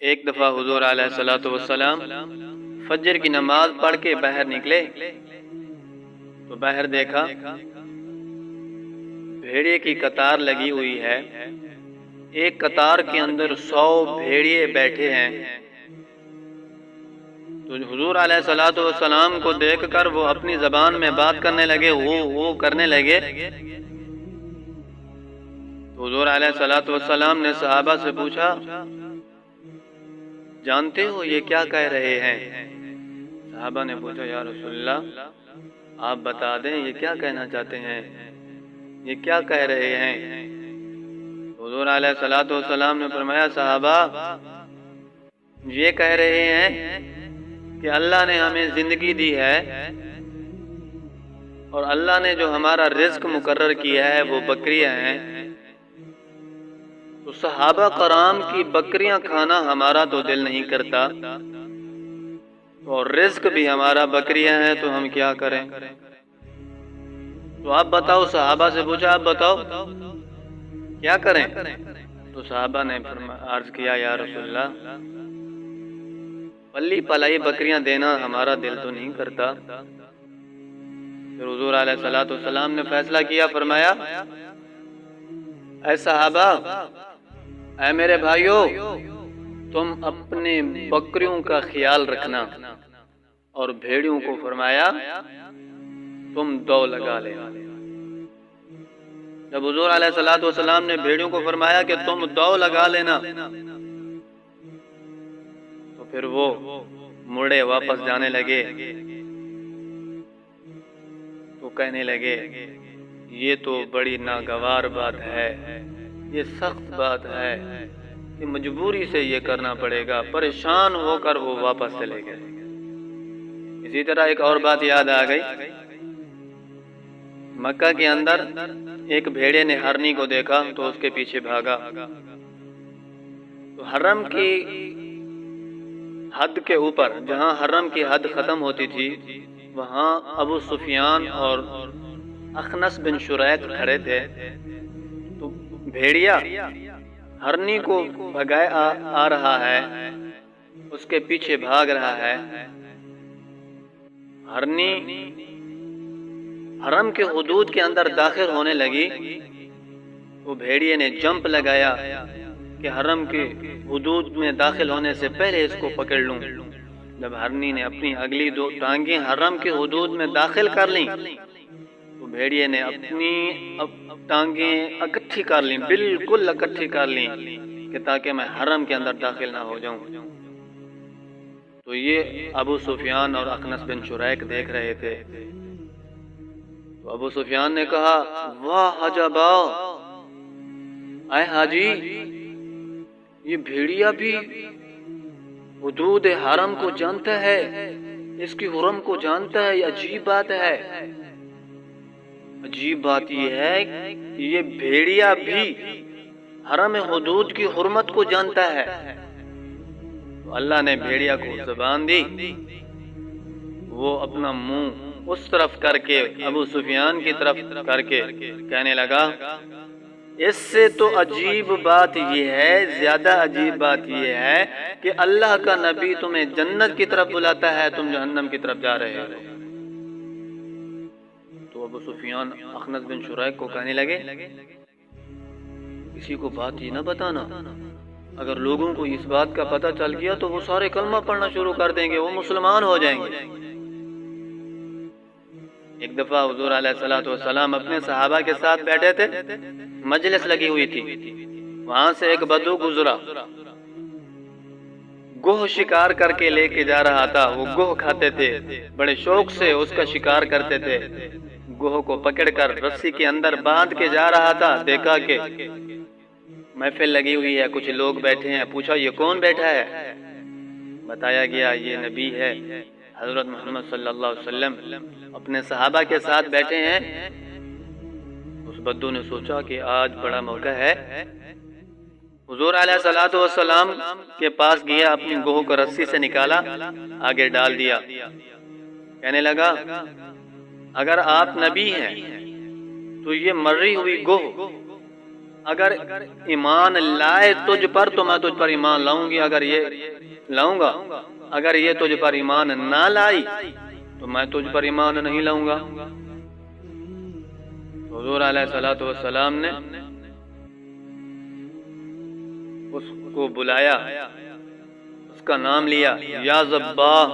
ایک دفعہ حضور علیہ الصلوۃ والسلام فجر کی نماز پڑھ کے باہر نکلے تو باہر دیکھا بھیڑیے کی قطار لگی ہوئی ہے۔ ایک قطار کے اندر 100 بھیڑیے بیٹھے ہیں۔ تو حضور علیہ الصلوۃ والسلام کو دیکھ کر وہ اپنی زبان میں بات کرنے لگے، وہ کرنے لگے۔ تو حضور علیہ الصلوۃ والسلام نے صحابہ سے پوچھا، جانتے ہو یہ کیا کہہ رہے ہیں؟ صحابہ نے پوچھا، یا رسول اللہ آپ بتا دیں یہ کیا کہنا چاہتے ہیں، یہ کیا کہہ رہے ہیں؟ حضور علیہ الصلوۃ والسلام نے فرمایا، صحابہ یہ کہہ رہے ہیں کہ اللہ نے ہمیں زندگی دی ہے اور اللہ نے جو ہمارا رزق مقرر کیا ہے وہ بکریاں ہیں، تو صحابہ کرام کی بکریاں کھانا ہمارا تو دل نہیں کرتا اور رزق بھی ہمارا بکریاں ہیں، تو ہم کیا کریں؟ تو آپ بتاؤ، صحابہ سے پوچھا آپ بتاؤ کیا کریں؟ تو صحابہ نے عرض کیا، یا رسول اللہ پلی پلائی بکریاں دینا ہمارا دل تو نہیں کرتا۔ پھر حضور علیہ الصلوۃ والسلام نے فیصلہ کیا، فرمایا، اے صحابہ، اے میرے بھائیو، تم اپنے بکریوں کا خیال رکھنا اور بھیڑیوں کو فرمایا تم دو لگا لے۔ جب حضور علیہ الصلوۃ والسلام نے بھیڑیوں کو فرمایا کہ تم دو لگا لینا، تو پھر وہ مڑے واپس جانے لگے تو کہنے لگے، یہ تو بڑی ناگوار بات ہے، یہ سخت بات ہے کہ مجبوری سے یہ کرنا پڑے گا۔ پریشان ہو کر وہ واپس چلے گئے۔ اسی طرح ایک اور بات یاد آ گئی، مکہ کے اندر ایک بھیڑے نے ہرنی کو دیکھا تو اس کے پیچھے بھاگا، تو حرم کی حد کے اوپر، جہاں حرم کی حد ختم ہوتی تھی، وہاں ابو سفیان اور اخنس بن شریق کھڑے تھے۔ تو بھیڑیا ہرنی کو بھگائے آ رہا ہے، اس کے پیچھے بھاگ رہا ہے۔ ہرنی حرم کے حدود کے اندر داخل ہونے لگی تو بھیڑیے نے جمپ لگایا کہ حرم کے حدود میں داخل ہونے سے پہلے اس کو پکڑ لوں۔ جب ہرنی نے اپنی اگلی 2 ٹانگیں حرم کے حدود میں داخل کر لیں تو بھیڑیے نے اپنی ٹانگیں اکٹھی کر لیں، بالکل اکٹھی کر لیں کہ تاکہ میں حرم کے اندر داخل نہ ہو جاؤں۔ تو یہ ابو سفیان اور اخنس بن شریق دیکھ رہے تھے۔ تو ابو سفیان نے کہا، واہ عجبا، اے حاجی، یہ بھیڑیا بھی حدود حرم کو جانتا ہے، اس کی حرم کو جانتا ہے، یہ عجیب بات ہے۔ عجیب بات یہ ہے کہ یہ بھیڑیا بھی حرم حدود کی حرمت کو جانتا ہے۔ تو اللہ نے بھیڑیا کو زبان دی، وہ اپنا منہ اس طرف کر کے ابو سفیان کی طرف کر کے کہنے لگا، اس سے تو عجیب بات یہ ہے، زیادہ عجیب بات یہ ہے کہ اللہ کا نبی تمہیں جنت کی طرف بلاتا ہے، تم جہنم کی طرف جا رہے ہو۔ تو ابو سفیان اخنس بن شریق کو کہنے لگے، کسی کو بات یہ نہ بتانا، اگر لوگوں کو اس بات کا پتہ چل گیا تو وہ سارے کلمہ پڑھنا شروع کر دیں گے، وہ مسلمان ہو جائیں گے۔ ایک دفعہ حضور علیہ الصلوۃ والسلام اپنے صحابہ کے ساتھ بیٹھے تھے، مجلس لگی ہوئی تھی، وہاں سے ایک بدو گزرا، گوہ شکار کر کے لے کے جا رہا تھا۔ وہ گوہ کھاتے تھے، بڑے شوق سے اس کا شکار کرتے تھے۔ گوہ کو پکڑ کر رسی کے اندر باندھ کے جا رہا تھا، دیکھا کہ محفل لگی ہوئی ہے، کچھ لوگ بیٹھے ہیں، پوچھا یہ کون بیٹھا ہے؟ بتایا گیا یہ نبی ہے، حضرت محمد صلی اللہ علیہ وسلم اپنے صحابہ کے ساتھ بیٹھے ہیں۔ اس بدو نے سوچا کہ آج بڑا موقع ہے، حضور علیہ الصلوۃ والسلام کے پاس گیا، اپنی گوہ کو رسی سے نکالا، آگے ڈال دیا، کہنے لگا، اگر آپ نبی ہیں تو یہ مری ہوئی گوہ اگر ایمان لائے تجھ پر تو میں تجھ پر ایمان لاؤں گی، اگر یہ لاؤں گا، اگر یہ تجھ پر ایمان نہ لائی تو میں تجھ پر ایمان نہیں لاؤں گا۔ حضور علیہ الصلوۃ والسلام نے اس کو بلایا، اس کا نام لیا، یا ضباح۔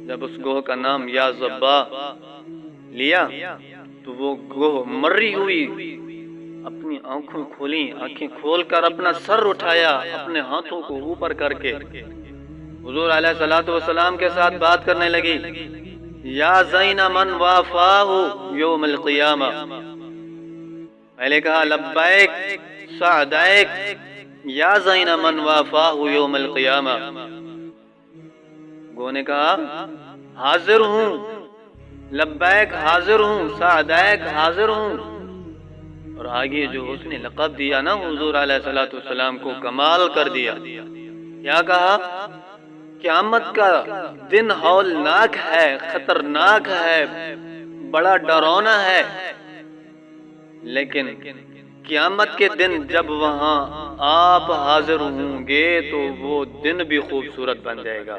جب اس گوہ کا نام یا ضباح لیا تو وہ گوہ مری ہوئی اپنی آنکھیں کھولیں، آنکھیں کھول کر اپنا سر اٹھایا اپنے ہاتھوں کو اوپر کر کے حضور علیہ الصلوۃ والسلام کے ساتھ بات کرنے لگی، یا زین من وافاہ یوم القیامہ۔ پہلے کہا لبیک سعدیک یا زین من وافاہ یوم القیامہ، گو نے کہا حاضر ہوں، لبیک حاضر ہوں، سعدیک حاضر ہوں۔ اور آگے جو اس نے لقب دیا نا حضور علیہ الصلوۃ والسلام کو، کمال کر دیا۔ کیا کہا؟ قیامت کا دن ہولناک ہے، خطرناک ہے، بڑا ڈراونا ہے، لیکن قیامت کے دن جب وہاں آپ حاضر ہوں گے تو وہ دن بھی خوبصورت بن جائے گا۔